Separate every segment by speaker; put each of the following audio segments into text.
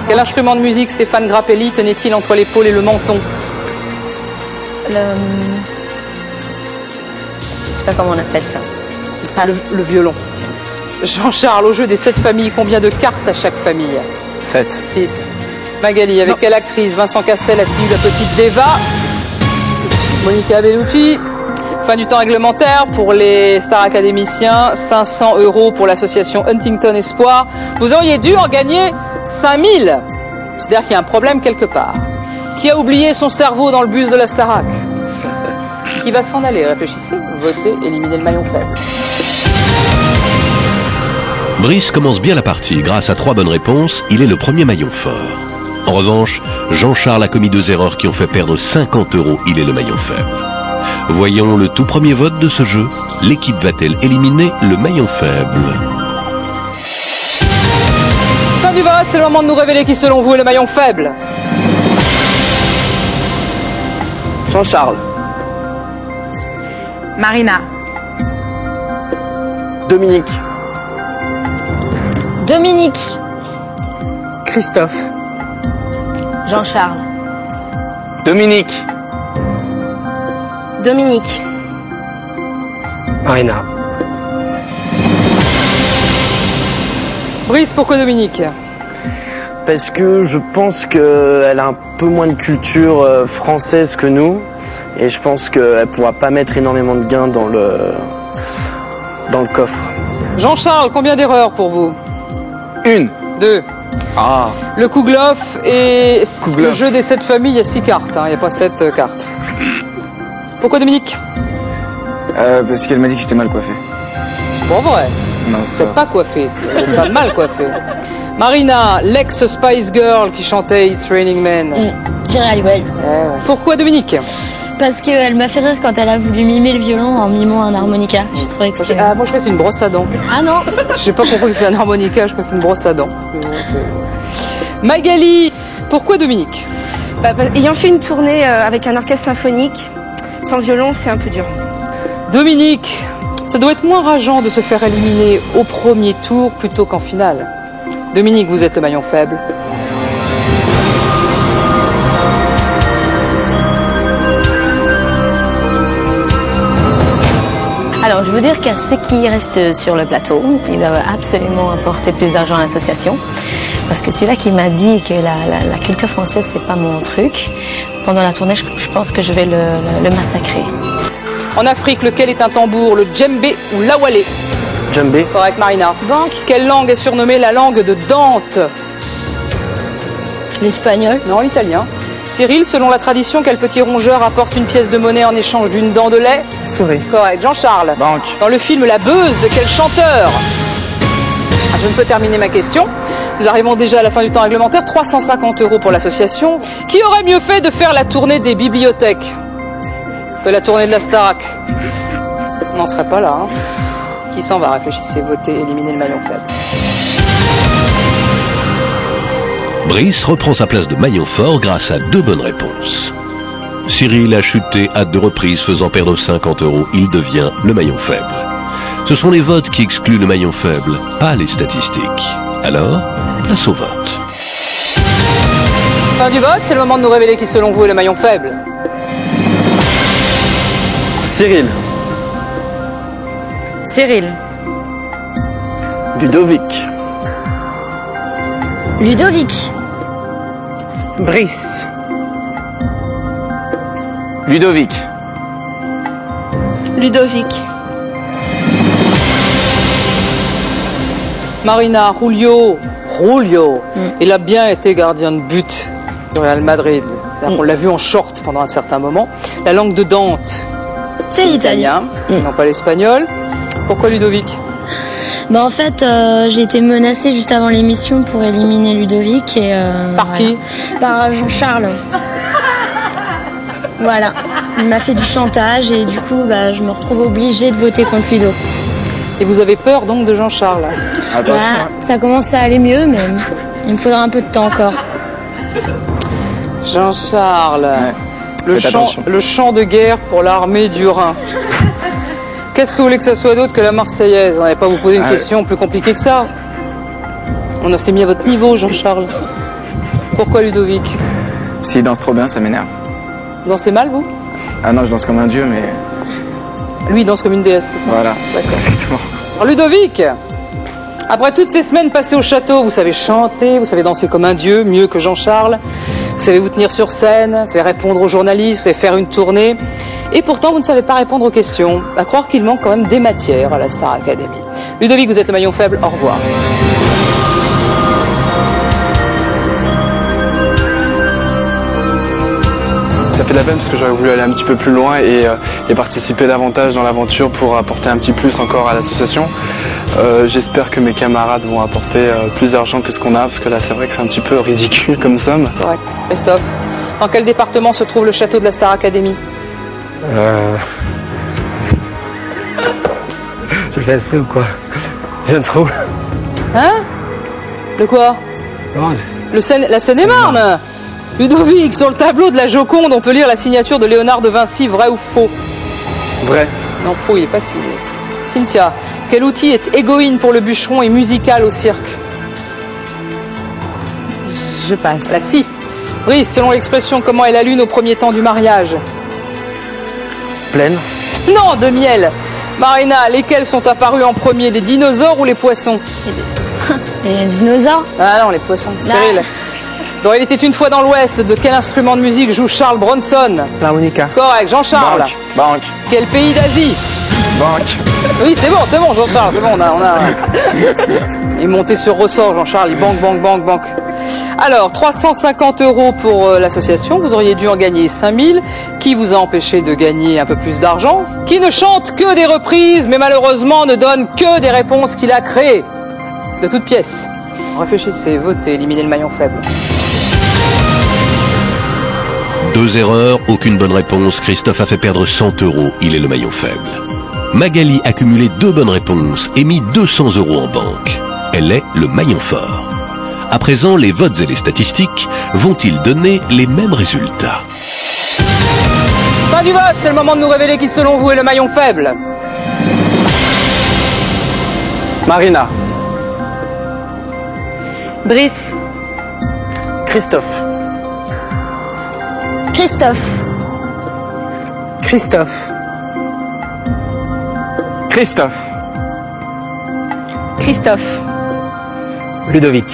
Speaker 1: Quel instrument de musique Stéphane Grappelli tenait-il entre l'épaule et le menton?
Speaker 2: Je sais pas comment on appelle ça.
Speaker 1: Le violon. Jean-Charles, au jeu des 7 familles, combien de cartes à chaque famille?
Speaker 3: 7.
Speaker 1: 6. Magali, avec quelle actrice Vincent Cassel a-t-il eu la petite Deva? Monica Bellucci. Fin du temps réglementaire pour les stars académiciens, 500 € pour l'association Huntington Espoir. Vous auriez dû en gagner 5000. C'est-à-dire qu'il y a un problème quelque part. Qui a oublié son cerveau dans le bus de la Starac? Qui va s'en aller? Réfléchissez, votez, éliminez le maillon faible.
Speaker 4: Brice commence bien la partie. Grâce à 3 bonnes réponses, il est le premier maillon fort. En revanche, Jean-Charles a commis 2 erreurs qui ont fait perdre 50 €. Il est le maillon faible. Voyons le tout premier vote de ce jeu. L'équipe va-t-elle éliminer le maillon faible?
Speaker 1: Fin du vote, c'est le moment de nous révéler qui selon vous est le maillon faible.
Speaker 3: Jean-Charles.
Speaker 2: Marina.
Speaker 3: Dominique.
Speaker 2: Dominique.
Speaker 3: Christophe.
Speaker 2: Jean-Charles.
Speaker 3: Dominique.
Speaker 2: Dominique.
Speaker 3: Marina.
Speaker 1: Brice, pourquoi Dominique?
Speaker 3: Parce que je pense qu'elle a un peu moins de culture française que nous. Et je pense qu'elle ne pourra pas mettre énormément de gains dans le coffre.
Speaker 1: Jean-Charles, combien d'erreurs pour vous?
Speaker 3: 1.
Speaker 1: 2.
Speaker 3: Ah.
Speaker 1: Le Kouglof et
Speaker 3: Kouglof.
Speaker 1: le jeu des 7 familles, il y a 6 cartes, il n'y a pas 7 cartes. Pourquoi Dominique?
Speaker 5: Parce qu'elle m'a dit que j'étais mal coiffé.
Speaker 1: C'est pas vrai.
Speaker 5: Non,
Speaker 1: Vous n'êtes pas coiffé, vous êtes pas mal coiffé. Marina, l'ex-Spice Girl qui chantait It's Raining Men.
Speaker 2: Thierry Halliwell.
Speaker 1: Pourquoi Dominique?
Speaker 2: Parce qu'elle m'a fait rire quand elle a voulu mimer le violon en mimant un harmonica. J'ai trouvé que c'était...
Speaker 1: Moi je crois que c'est une brosse à dents.
Speaker 2: Ah non.
Speaker 1: J'ai pas compris que c'était un harmonica, je crois que c'est une brosse à dents. Magali, pourquoi Dominique?
Speaker 6: Ayant fait une tournée avec un orchestre symphonique, sans violon, c'est un peu dur.
Speaker 1: Dominique, ça doit être moins rageant de se faire éliminer au premier tour plutôt qu'en finale. Dominique, vous êtes le maillon faible.
Speaker 2: Alors, je veux dire qu'à ceux qui restent sur le plateau, ils doivent absolument apporter plus d'argent à l'association. Parce que celui-là qui m'a dit que la culture française, c'est pas mon truc, pendant la tournée, je pense que je vais le massacrer.
Speaker 1: En Afrique, lequel est un tambour, le djembé ou l'awalé?
Speaker 3: Djembé.
Speaker 1: Correct, Marina.
Speaker 2: Banque.
Speaker 1: Quelle langue est surnommée la langue de Dante?
Speaker 2: L'espagnol.
Speaker 1: Non, l'italien. Cyril, selon la tradition, quel petit rongeur apporte une pièce de monnaie en échange d'une dent de lait?
Speaker 3: Souris.
Speaker 1: Correct. Jean-Charles.
Speaker 5: Banque.
Speaker 1: Dans le film La Beuse, de quel chanteur? Je ne peux terminer ma question. Nous arrivons déjà à la fin du temps réglementaire. 350 € pour l'association. Qui aurait mieux fait de faire la tournée des bibliothèques que la tournée de la Starac? On n'en serait pas là. Qui s'en va? Réfléchissez, votez, éliminez le maillon faible.
Speaker 4: Brice reprend sa place de maillon fort grâce à 2 bonnes réponses. Cyril a chuté à 2 reprises, faisant perdre 50 €. Il devient le maillon faible. Ce sont les votes qui excluent le maillon faible, pas les statistiques. Alors, place au vote.
Speaker 1: Fin du vote, c'est le moment de nous révéler qui selon vous est le maillon faible.
Speaker 3: Cyril.
Speaker 2: Cyril.
Speaker 3: Ludovic.
Speaker 2: Ludovic.
Speaker 3: Brice.
Speaker 5: Ludovic.
Speaker 6: Ludovic.
Speaker 1: Marina, Julio. Il a bien été gardien de but du Real Madrid. On l'a vu en short pendant un certain moment. La langue de Dante,
Speaker 2: C'est l'italien.
Speaker 1: non pas l'espagnol. Pourquoi Ludovic?
Speaker 2: En fait, j'ai été menacée juste avant l'émission pour éliminer Ludovic et...
Speaker 1: Par qui?
Speaker 2: Par Jean-Charles. Voilà. Il m'a fait du chantage et du coup, je me retrouve obligée de voter contre Ludo.
Speaker 1: Et vous avez peur donc de Jean-Charles?
Speaker 5: Attention.
Speaker 2: Ça commence à aller mieux, mais il me faudra un peu de temps encore.
Speaker 1: Jean-Charles,
Speaker 5: Faites attention.
Speaker 1: le chant de guerre pour l'armée du Rhin. Qu'est-ce que vous voulez que ça soit d'autre que la Marseillaise? On n'allait pas vous poser une question plus compliquée que ça. On s'est mis à votre niveau, Jean-Charles. Pourquoi Ludovic?
Speaker 5: S'il danse trop bien, ça m'énerve.
Speaker 1: Vous dansez mal, vous?
Speaker 5: Ah non, je danse comme un dieu, mais
Speaker 1: Lui, il danse comme une déesse, c'est ça?
Speaker 5: voilà,
Speaker 1: D'accord.
Speaker 5: exactement.
Speaker 1: Alors, Ludovic, après toutes ces semaines passées au château, vous savez chanter, vous savez danser comme un dieu, mieux que Jean-Charles. Vous savez vous tenir sur scène, vous savez répondre aux journalistes, vous savez faire une tournée. Et pourtant, vous ne savez pas répondre aux questions. À croire qu'il manque quand même des matières à la Star Academy. Ludovic, vous êtes le maillon faible. Au revoir.
Speaker 7: Ça fait de la peine parce que j'aurais voulu aller un petit peu plus loin et participer davantage dans l'aventure pour apporter un petit plus encore à l'association. J'espère que mes camarades vont apporter plus d'argent que ce qu'on a, parce que là c'est vrai que c'est un petit peu ridicule comme somme.
Speaker 1: Correct. Christophe, dans quel département se trouve le château de la Star Academy?
Speaker 8: Je fais esprit ou quoi? Je viens trop.
Speaker 1: Hein? Le quoi?
Speaker 8: Non,
Speaker 1: La Seine-et-Marne. Ludovic, sur le tableau de la Joconde, on peut lire la signature de Léonard de Vinci, vrai ou faux?
Speaker 7: Vrai.
Speaker 1: Non, faux, il n'est pas signé. Cynthia, quel outil est égoïne pour le bûcheron et musical au cirque?
Speaker 6: Je passe.
Speaker 1: La scie. Brice, selon l'expression, comment est la lune au premier temps du mariage?
Speaker 3: Pleine.
Speaker 1: Non, de miel. Marina, lesquels sont apparus en premier, les dinosaures ou les poissons?
Speaker 2: Les dinosaures.
Speaker 1: Ah non, les poissons. Cyril. Dans Il était une fois dans l'Ouest, de quel instrument de musique joue Charles Bronson?
Speaker 8: l'harmonica.
Speaker 1: Correct. Jean-Charles.
Speaker 5: Banque.
Speaker 1: Quel pays d'Asie?
Speaker 5: Banque.
Speaker 1: Oui, c'est bon, Jean-Charles, c'est bon, on a... Il est monté sur ressort, Jean-Charles, il banque. Alors, 350 € pour l'association, vous auriez dû en gagner 5000. Qui vous a empêché de gagner un peu plus d'argent? Qui ne chante que des reprises, mais malheureusement ne donne que des réponses qu'il a créées, de toutes pièces. Réfléchissez, votez, éliminez le maillon faible.
Speaker 4: 2 erreurs, aucune bonne réponse. Christophe a fait perdre 100 €. Il est le maillon faible. Magali a cumulé 2 bonnes réponses et mis 200 € en banque. Elle est le maillon fort. À présent, les votes et les statistiques vont-ils donner les mêmes résultats?
Speaker 1: Fin du vote, c'est le moment de nous révéler qui, selon vous, est le maillon faible.
Speaker 7: Marina.
Speaker 6: Brice.
Speaker 3: Christophe.
Speaker 2: Christophe.
Speaker 8: Christophe.
Speaker 5: Christophe.
Speaker 6: Christophe.
Speaker 8: Ludovic.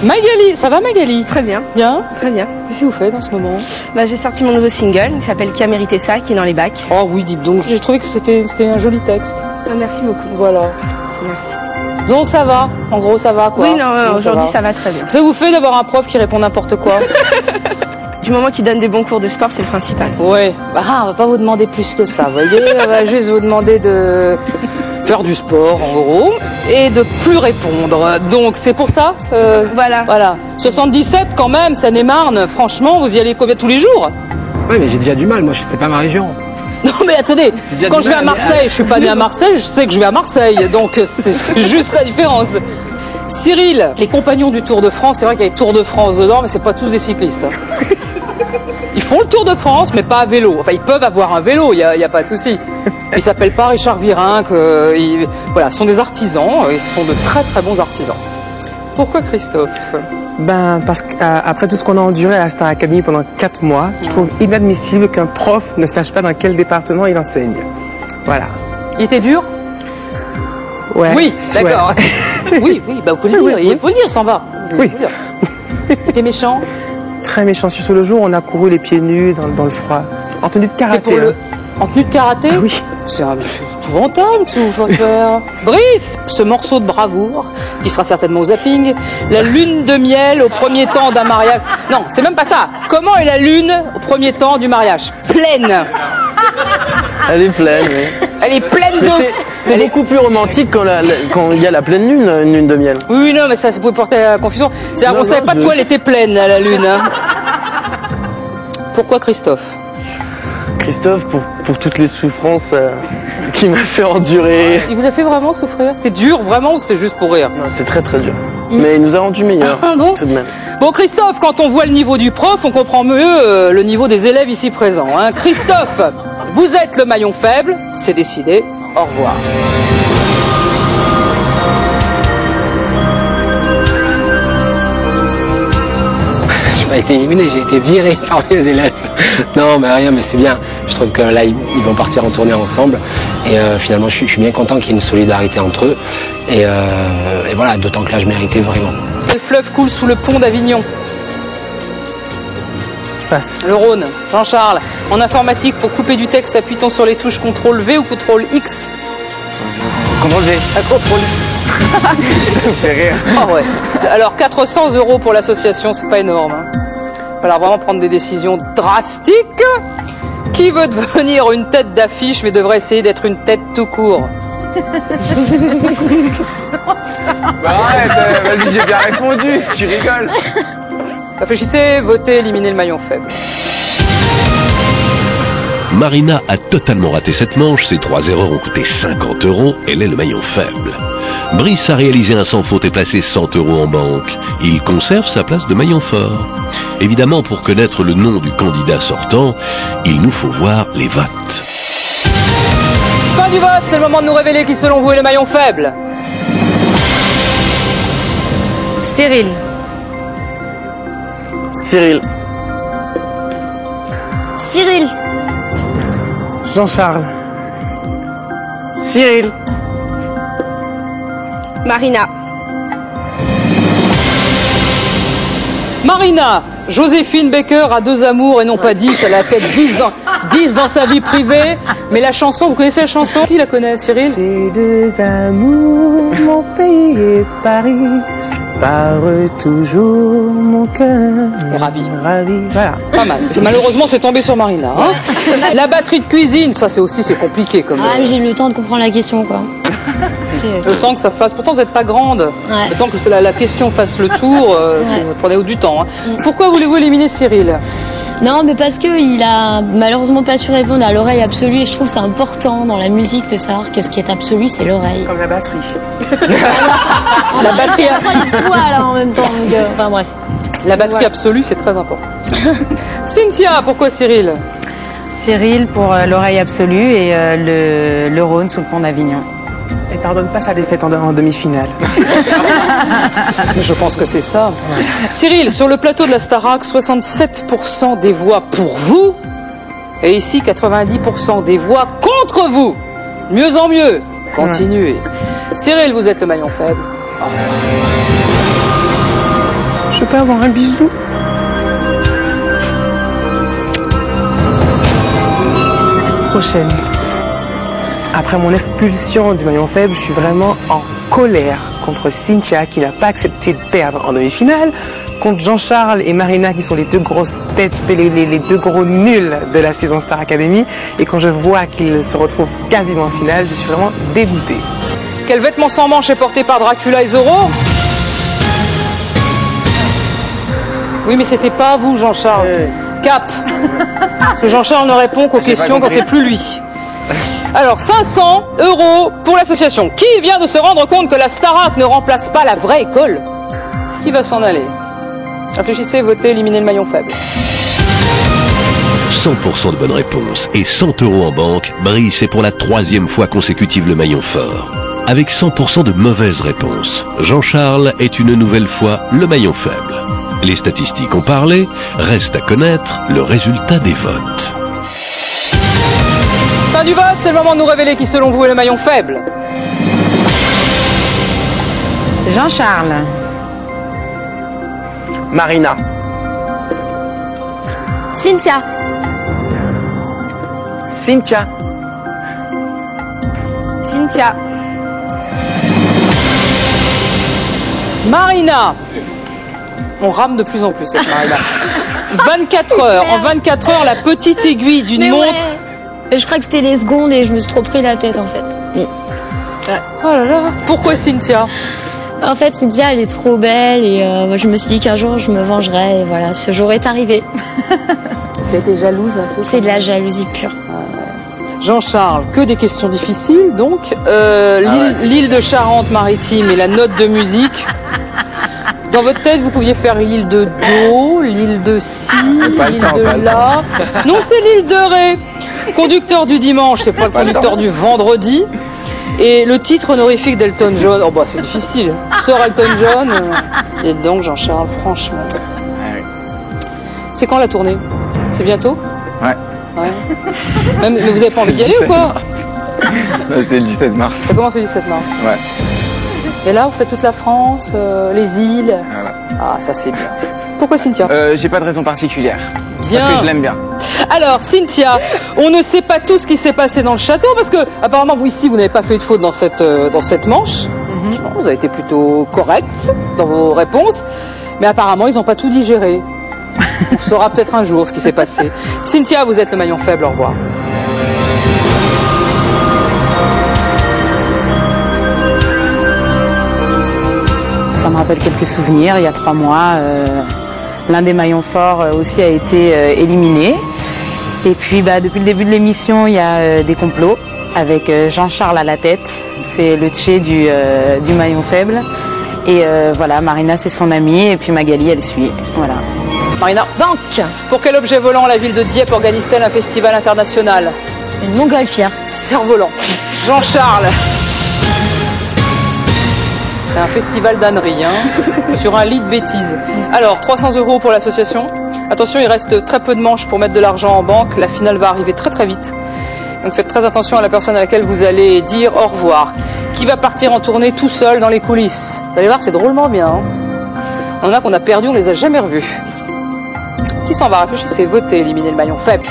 Speaker 1: Magali, ça va Magali?
Speaker 6: Très bien.
Speaker 1: Bien.
Speaker 6: Très bien.
Speaker 1: Qu'est-ce que vous faites en ce moment?
Speaker 6: Bah, j'ai sorti mon nouveau single qui s'appelle Qui a mérité ça, qui est dans les bacs.
Speaker 1: Oh oui, dites donc, j'ai trouvé que c'était un joli texte.
Speaker 6: Ah, merci beaucoup.
Speaker 1: Voilà.
Speaker 6: Merci.
Speaker 1: Donc ça va, en gros ça va quoi.
Speaker 6: Oui, non,
Speaker 1: Donc,
Speaker 6: aujourd'hui ça va très bien.
Speaker 1: Ça vous fait d'avoir un prof qui répond n'importe quoi?
Speaker 6: Du moment qu'il donne des bons cours de sport, c'est le principal.
Speaker 1: Ouais, bah on va pas vous demander plus que ça, vous voyez, on va juste vous demander de faire du sport en gros et de plus répondre. Donc c'est pour ça. Voilà. 77 quand même, Seine-et-Marne, franchement, vous y allez combien tous les jours?
Speaker 8: Oui, mais j'ai déjà du mal, moi, c'est pas ma région.
Speaker 1: Non mais attendez, quand je vais à Marseille, je suis pas né à Marseille, je sais que je vais à Marseille, donc c'est juste la différence. Cyril, les compagnons du Tour de France, c'est vrai qu'il y a les Tours de France dedans, mais c'est pas tous des cyclistes. Ils font le Tour de France, mais pas à vélo. Enfin, ils peuvent avoir un vélo, il y a pas de souci. Ils s'appellent pas Richard Virenque, voilà, ce sont des artisans, et ce sont de très très bons artisans. Pourquoi Christophe?
Speaker 8: Ben, parce qu'après tout ce qu'on a enduré à la Star Academy pendant 4 mois, je trouve inadmissible qu'un prof ne sache pas dans quel département il enseigne. Voilà.
Speaker 1: Il était dur?
Speaker 8: Ouais.
Speaker 1: Oui, d'accord. Oui, bah vous pouvez le dire, il faut le dire, s'en va.
Speaker 8: Oui.
Speaker 1: Il était méchant?
Speaker 8: Très méchant. Sur le jour, on a couru les pieds nus dans le froid. En tenue de karaté.
Speaker 1: Pour En tenue de karaté?
Speaker 8: Ah oui.
Speaker 1: C'est épouvantable ce que vous faites faire. Brice, ce morceau de bravoure, qui sera certainement au zapping, la lune de miel au premier temps d'un mariage. Non, c'est même pas ça. Comment est la lune au premier temps du mariage? Pleine.
Speaker 3: Elle est pleine, oui.
Speaker 1: Elle est pleine de...
Speaker 3: C'est beaucoup plus romantique quand il y a la pleine lune, une lune de miel.
Speaker 1: Oui, non, mais ça pouvait porter à la confusion. C'est-à-dire qu'on savait pas de quoi elle était pleine, la lune. Hein. Pourquoi Christophe?
Speaker 3: Christophe, pour toutes les souffrances qu'il m'a fait endurer.
Speaker 1: Il vous a fait vraiment souffrir? C'était dur, vraiment, ou c'était juste pour rire?
Speaker 3: Non, c'était très très dur. Mais il nous a rendu meilleurs, tout de même.
Speaker 1: Bon, Christophe, quand on voit le niveau du prof, on comprend mieux le niveau des élèves ici présents. Hein. Christophe, vous êtes le maillon faible, c'est décidé. Au revoir.
Speaker 9: pas été éliminé, j'ai été viré par mes élèves. Non, mais rien, mais c'est bien. Je trouve que là, ils vont partir en tournée ensemble. Et finalement, je suis bien content qu'il y ait une solidarité entre eux. Et voilà, d'autant que là, je méritais vraiment.
Speaker 1: Quel fleuve coule sous le pont d'Avignon?
Speaker 8: Je passe.
Speaker 1: Le Rhône. Jean-Charles, en informatique, pour couper du texte, appuie-t-on sur les touches CTRL V ou CTRL X?
Speaker 5: CTRL V.
Speaker 1: CTRL X.
Speaker 5: Ça me fait rire.
Speaker 1: Ah ouais. Alors 400 € pour l'association, c'est pas énorme. Hein. Il va falloir vraiment prendre des décisions drastiques. Qui veut devenir une tête d'affiche mais devrait essayer d'être une tête tout court?
Speaker 5: Bah arrête, vas-y, j'ai bien répondu, tu rigoles.
Speaker 1: Réfléchissez, votez, éliminez le maillon faible.
Speaker 4: Marina a totalement raté cette manche, ses 3 erreurs ont coûté 50 €, elle est le maillon faible. Brice a réalisé un sans faute et placé 100 € en banque. Il conserve sa place de maillon fort. Évidemment, pour connaître le nom du candidat sortant, il nous faut voir les votes.
Speaker 1: Fin du vote, c'est le moment de nous révéler qui selon vous est le maillon faible.
Speaker 2: Cyril.
Speaker 3: Cyril.
Speaker 2: Cyril.
Speaker 8: Jean-Charles.
Speaker 3: Cyril.
Speaker 6: Marina.
Speaker 1: Marina, Joséphine Baker a 2 amours et non pas 10, elle a peut-être 10 dans sa vie privée, mais la chanson, vous connaissez la chanson? Qui la connaît, Cyril?
Speaker 8: Les 2 amours, mon pays et Paris, par toujours mon cœur
Speaker 1: est ravi.
Speaker 8: Voilà.
Speaker 1: Pas mal. Malheureusement, c'est tombé sur Marina. Hein. La batterie de cuisine, ça c'est aussi c'est compliqué comme.
Speaker 2: Ah, j'ai eu le temps de comprendre la question, quoi.
Speaker 1: Le temps que ça fasse. Pourtant, vous n'êtes pas grande.
Speaker 2: Ouais.
Speaker 1: Le temps que la question fasse le tour, ça prenait du temps. Hein. Pourquoi voulez-vous éliminer Cyril?
Speaker 2: Non, mais parce qu'il a malheureusement pas su répondre à l'oreille absolue et je trouve que c'est important dans la musique de savoir que ce qui est absolu, c'est l'oreille.
Speaker 8: Comme la batterie.
Speaker 1: La batterie
Speaker 2: se relie de poids là en même temps. Donc, enfin bref.
Speaker 1: La batterie absolue, c'est très important. Cynthia, pourquoi Cyril?
Speaker 10: Cyril pour l'oreille absolue et le Rhône sous le pont d'Avignon.
Speaker 8: Elle pardonne pas sa défaite en demi-finale.
Speaker 1: Je pense que c'est ça. Ouais. Cyril, sur le plateau de la Starac, 67% des voix pour vous. Et ici, 90% des voix contre vous. Mieux en mieux. Continuez. Ouais. Cyril, vous êtes le maillon faible. Au revoir.
Speaker 8: Je peux avoir un bisou? Prochaine. Après mon expulsion du maillon faible, je suis vraiment en colère contre Cynthia qui n'a pas accepté de perdre en demi-finale, contre Jean-Charles et Marina qui sont les 2 grosses têtes, les 2 gros nuls de la saison Star Academy. Et quand je vois qu'ils se retrouvent quasiment en finale, je suis vraiment dégoûtée.
Speaker 1: Quel vêtement sans manches est porté par Dracula et Zorro? Oui, mais c'était pas vous, Jean-Charles. Cap. Parce que Jean-Charles ne répond qu'aux questions quand c'est plus lui. Alors 500 € pour l'association. Qui vient de se rendre compte que la Starac ne remplace pas la vraie école? Qui va s'en aller? Réfléchissez, votez, éliminez le maillon faible.
Speaker 4: 100% de bonnes réponses et 100 € en banque, Brice est pour la 3e fois consécutive le maillon fort. Avec 100% de mauvaises réponses, Jean-Charles est une nouvelle fois le maillon faible. Les statistiques ont parlé, reste à connaître le résultat des votes.
Speaker 1: Fin du vote, c'est le moment de nous révéler qui selon vous est le maillon faible.
Speaker 10: Jean-Charles.
Speaker 3: Marina.
Speaker 2: Cynthia.
Speaker 3: Cynthia.
Speaker 6: Cynthia.
Speaker 1: Marina. On rame de plus en plus cette Marina. 24 heures. En 24 heures, la petite aiguille d'une montre.
Speaker 2: Ouais. Je crois que c'était des secondes et je me suis trop pris la tête en fait. Ouais.
Speaker 1: Oh là là. Pourquoi Cynthia?
Speaker 2: En fait, Cynthia, elle est trop belle et je me suis dit qu'un jour je me vengerais et voilà, ce jour est arrivé.
Speaker 1: Elle était jalouse un peu.
Speaker 2: C'est de la jalousie pure.
Speaker 1: Jean-Charles, que des questions difficiles donc. L'île de Charente-Maritime et la note de musique. Dans votre tête, vous pouviez faire l'île de Do, l'île de Si, l'île de La. Non, c'est l'île de Ré. Conducteur du dimanche, c'est pas le conducteur du vendredi. Et le titre honorifique d'Elton John, oh bah c'est difficile. Sir Elton John. Et donc Jean-Charles, franchement. C'est quand la tournée? C'est bientôt?
Speaker 5: Ouais.
Speaker 1: Même, mais vous avez pas envie d'y aller ou quoi?
Speaker 5: C'est le 17 mars.
Speaker 1: Ça commence le 17 mars.
Speaker 5: Ouais.
Speaker 1: Et là, vous faites toute la France, les îles.
Speaker 5: Voilà.
Speaker 1: Ah, ça c'est bien. Pourquoi Cynthia?
Speaker 5: J'ai pas de raison particulière.
Speaker 1: Bien.
Speaker 5: Parce que je l'aime bien.
Speaker 1: Alors, Cynthia, on ne sait pas tout ce qui s'est passé dans le château parce que, apparemment, vous ici, vous n'avez pas fait de faute dans cette manche. Bon, vous avez été plutôt correct dans vos réponses, mais apparemment, ils n'ont pas tout digéré. On saura peut-être un jour ce qui s'est passé. Cynthia, vous êtes le maillon faible. Au revoir.
Speaker 10: Ça me rappelle quelques souvenirs. Il y a 3 mois, l'un des maillons forts aussi a été éliminé. Et puis depuis le début de l'émission, il y a des complots avec Jean-Charles à la tête. C'est le tché du maillon faible. Et voilà, Marina c'est son amie et puis Magali elle suit. Voilà.
Speaker 1: Marina.
Speaker 2: Banque.
Speaker 1: Pour quel objet volant la ville de Dieppe organise-t-elle un festival international?
Speaker 2: Une montgolfière.
Speaker 1: Cerf-volant. Jean-Charles. C'est un festival d'ânerie, sur un lit de bêtises. Alors, 300 € pour l'association. Attention, il reste très peu de manches pour mettre de l'argent en banque. La finale va arriver très très vite. Donc faites très attention à la personne à laquelle vous allez dire au revoir. Qui va partir en tournée tout seul dans les coulisses? Vous allez voir, c'est drôlement bien. On en a qu'on a perdu, on les a jamais revus. Qui s'en va? Réfléchissez, votez, éliminez le maillon faible.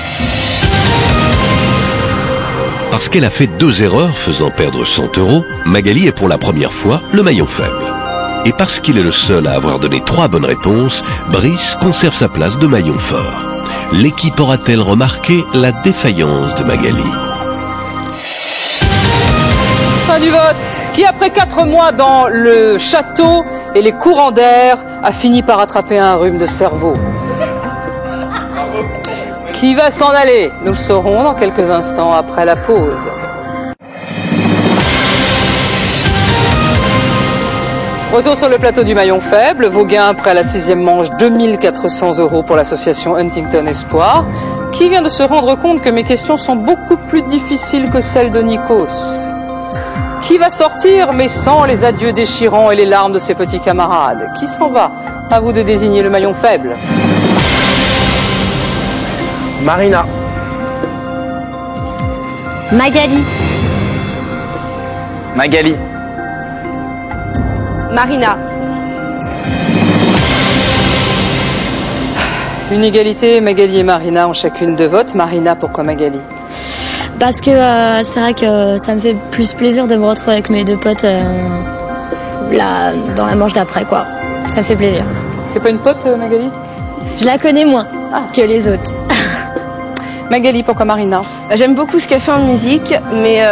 Speaker 4: Parce qu'elle a fait 2 erreurs faisant perdre 100 €, Magali est pour la première fois le maillon faible. Et parce qu'il est le seul à avoir donné 3 bonnes réponses, Brice conserve sa place de maillon fort. L'équipe aura-t-elle remarqué la défaillance de Magali?
Speaker 1: Fin du vote. Qui, après 4 mois dans le château et les courants d'air, a fini par attraper un rhume de cerveau? Qui va s'en aller? Nous le saurons dans quelques instants après la pause. Retour sur le plateau du maillon faible. Vos gains après la 6e manche, 2400 € pour l'association Huntington Espoir, qui vient de se rendre compte que mes questions sont beaucoup plus difficiles que celles de Nikos. Qui va sortir, mais sans les adieux déchirants et les larmes de ses petits camarades? Qui s'en va? À vous de désigner le maillon faible.
Speaker 3: Marina.
Speaker 2: Magali.
Speaker 5: Magali.
Speaker 6: Marina.
Speaker 1: Une égalité, Magali et Marina ont chacune 2 votes. Marina, pourquoi Magali?
Speaker 2: Parce que c'est vrai que ça me fait plus plaisir de me retrouver avec mes 2 potes là, dans la manche d'après, quoi. Ça me fait plaisir.
Speaker 1: C'est pas une pote, Magali?
Speaker 2: Je la connais moins que les autres.
Speaker 1: Magali, pourquoi Marina?
Speaker 6: J'aime beaucoup ce qu'elle fait en musique, mais,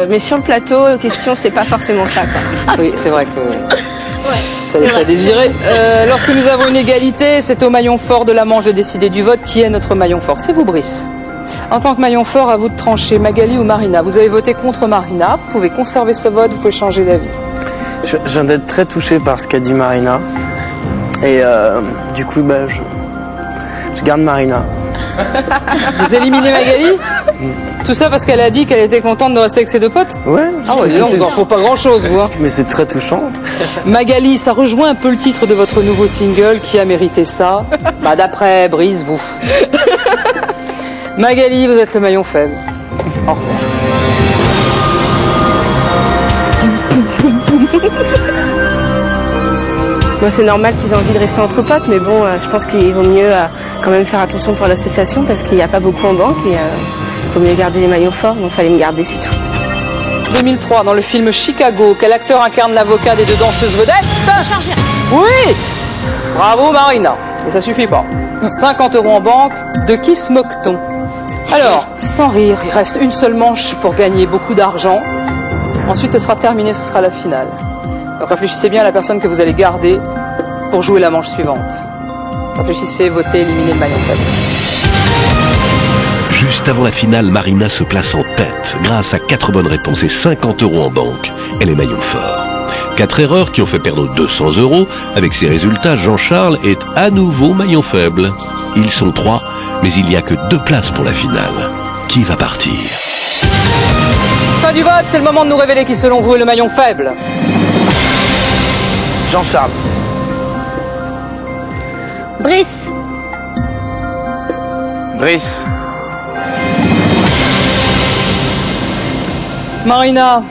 Speaker 6: mais sur le plateau, question, c'est pas forcément ça, quoi.
Speaker 1: Oui, c'est vrai que ça laisse à désirer. Lorsque nous avons une égalité, c'est au maillon fort de la manche de décider du vote. Qui est notre maillon fort? C'est vous, Brice. En tant que maillon fort, à vous de trancher, Magali ou Marina. Vous avez voté contre Marina, vous pouvez conserver ce vote, vous pouvez changer d'avis.
Speaker 3: Je viens d'être très touché par ce qu'a dit Marina. Et du coup, je garde Marina.
Speaker 1: Vous éliminez Magali? Tout ça parce qu'elle a dit qu'elle était contente de rester avec ses 2 potes?
Speaker 3: Ouais.
Speaker 1: Ah ouais, dis donc, vous en faut pas grand-chose, vous.
Speaker 3: Mais c'est très touchant.
Speaker 1: Magali, ça rejoint un peu le titre de votre nouveau single. Qui a mérité ça? D'après Brice, vous. Magali, vous êtes le maillon faible. Au revoir.
Speaker 6: Moi, c'est normal qu'ils aient envie de rester entre potes, mais bon, je pense qu'il vaut mieux quand même faire attention pour l'association parce qu'il n'y a pas beaucoup en banque et il faut mieux garder les maillons forts, donc il fallait me garder, c'est tout.
Speaker 1: 2003, dans le film Chicago, quel acteur incarne l'avocat des 2 danseuses vedettes?
Speaker 2: Chargé.
Speaker 1: Oui! Bravo Marina. Et ça suffit pas. 50 € en banque, de qui se moque-t-on? Alors, sans rire, il reste une seule manche pour gagner beaucoup d'argent. Ensuite, ce sera terminé, ce sera la finale. Donc réfléchissez bien à la personne que vous allez garder pour jouer la manche suivante. Réfléchissez, votez, éliminez le maillon faible.
Speaker 4: Juste avant la finale, Marina se place en tête grâce à 4 bonnes réponses et 50 € en banque. Elle est maillon fort. 4 erreurs qui ont fait perdre 200 €. Avec ces résultats, Jean-Charles est à nouveau maillon faible. Ils sont 3, mais il n'y a que 2 places pour la finale. Qui va partir?
Speaker 1: Fin du vote, c'est le moment de nous révéler qui selon vous est le maillon faible.
Speaker 3: Jean-Charles.
Speaker 2: Brice.
Speaker 5: Brice.
Speaker 1: Marina,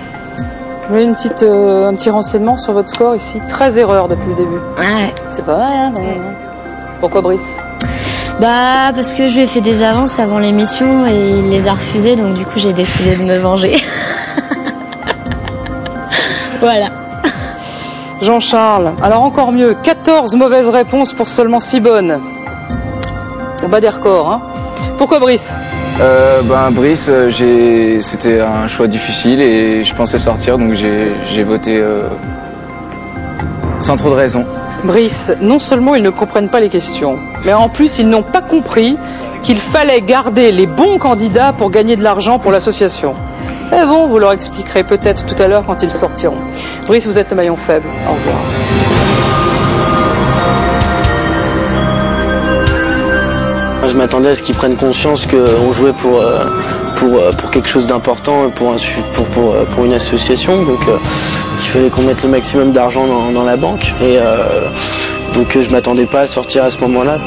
Speaker 1: vous avez un petit renseignement sur votre score ici. 13 erreurs depuis le début.
Speaker 2: Ouais.
Speaker 1: C'est pas vrai, hein, Pourquoi Brice?
Speaker 2: Bah, parce que je lui ai fait des avances avant l'émission et il les a refusées, donc du coup j'ai décidé de me venger. Voilà.
Speaker 1: Jean-Charles, alors encore mieux, 14 mauvaises réponses pour seulement 6 bonnes. Au bas des records, hein. Pourquoi Brice?
Speaker 5: Brice, c'était un choix difficile et je pensais sortir, donc j'ai voté sans trop de raison.
Speaker 1: Brice, non seulement ils ne comprennent pas les questions, mais en plus ils n'ont pas compris qu'il fallait garder les bons candidats pour gagner de l'argent pour l'association. Mais bon, vous leur expliquerez peut-être tout à l'heure quand ils sortiront. Brice, vous êtes le maillon faible. Au revoir.
Speaker 3: Je m'attendais à ce qu'ils prennent conscience qu'on jouait pour quelque chose d'important, pour une association. Donc il fallait qu'on mette le maximum d'argent dans la banque. Et donc je m'attendais pas à sortir à ce moment-là.